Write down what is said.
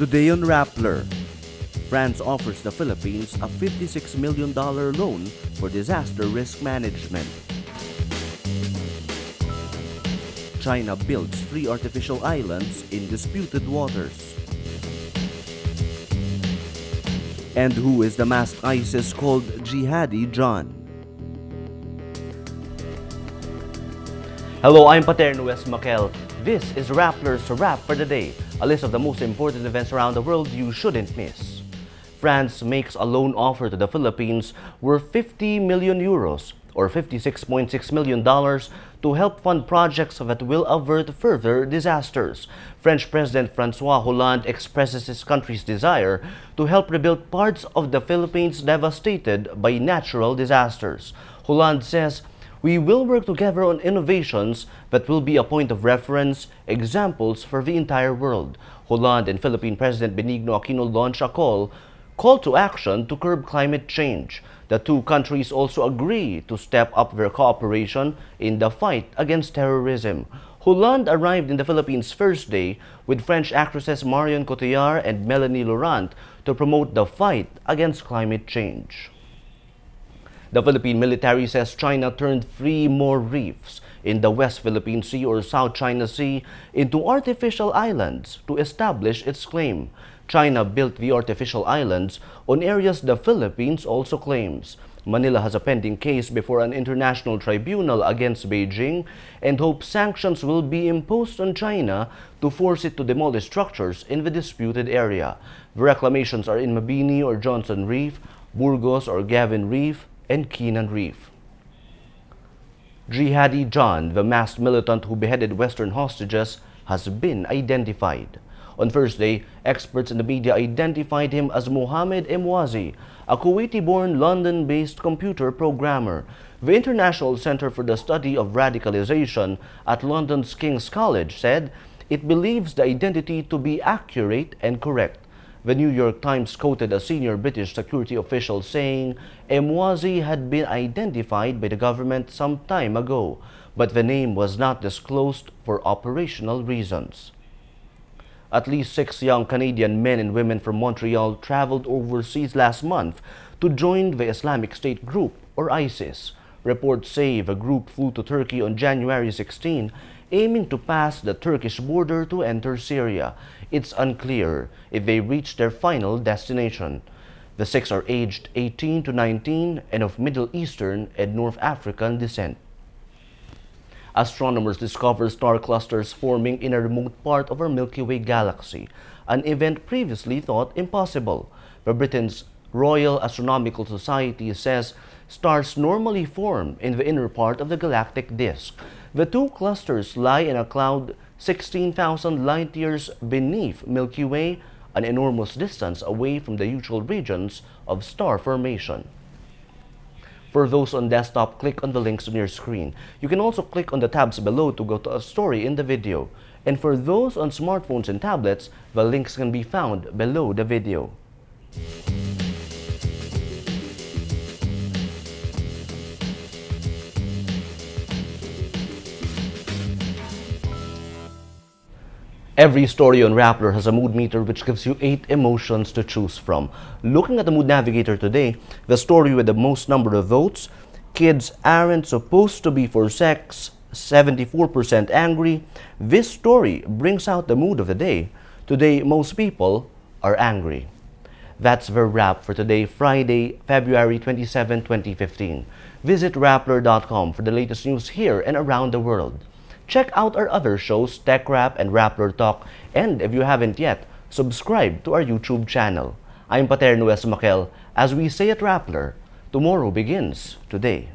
Today on Rappler, France offers the Philippines a $56 million loan for disaster risk management. China builds 3 artificial islands in disputed waters. And who is the masked ISIS called Jihadi John? Hello, I'm Ernest Fiestan. This is Rappler's wrap for the day, a list of the most important events around the world you shouldn't miss. France makes a loan offer to the Philippines worth 50 million euros or $56.6 million to help fund projects that will avert further disasters. French President François Hollande expresses his country's desire to help rebuild parts of the Philippines devastated by natural disasters. Hollande says, "We will work together on innovations that will be a point of reference, examples for the entire world." Hollande and Philippine President Benigno Aquino launched a call to action to curb climate change. The two countries also agree to step up their cooperation in the fight against terrorism. Hollande arrived in the Philippines Thursday with French actresses Marion Cotillard and Melanie Laurent to promote the fight against climate change. The Philippine military says China turned 3 more reefs in the West Philippine Sea or South China Sea into artificial islands to establish its claim. China built the artificial islands on areas the Philippines also claims. Manila has a pending case before an international tribunal against Beijing and hopes sanctions will be imposed on China to force it to demolish structures in the disputed area. The reclamations are in Mabini or Johnson Reef, Burgos or Gavin Reef, and Keenan Reef. Jihadi John, the masked militant who beheaded Western hostages, has been identified. On Thursday, experts in the media identified him as Mohamed Emwazi, a Kuwaiti-born London-based computer programmer. The International Center for the Study of Radicalization at London's King's College said it believes the identity to be accurate and correct. The New York Times quoted a senior British security official saying Emwazi had been identified by the government some time ago, but the name was not disclosed for operational reasons. At least 6 young Canadian men and women from Montreal traveled overseas last month to join the Islamic State group, or ISIS. Reports say the group flew to Turkey on January 16, aiming to pass the Turkish border to enter Syria. It's unclear if they reached their final destination. The 6 are aged 18 to 19 and of Middle Eastern and North African descent. Astronomers discover star clusters forming in a remote part of our Milky Way galaxy, an event previously thought impossible. The Britain's Royal Astronomical Society says stars normally form in the inner part of the galactic disk. The 2 clusters lie in a cloud 16,000 light-years beneath Milky Way, an enormous distance away from the usual regions of star formation. For those on desktop, click on the links on your screen. You can also click on the tabs below to go to a story in the video. And for those on smartphones and tablets, the links can be found below the video. Every story on Rappler has a mood meter which gives you 8 emotions to choose from. Looking at the Mood Navigator today, the story with the most number of votes, kids aren't supposed to be for sex, 74% angry. This story brings out the mood of the day. Today, most people are angry. That's the wrap for today, Friday, February 27, 2015. Visit Rappler.com for the latest news here and around the world. Check out our other shows, Tech Rap and Rappler Talk, and if you haven't yet, subscribe to our YouTube channel. I'm Ernest Fiestan. As we say at Rappler, tomorrow begins today.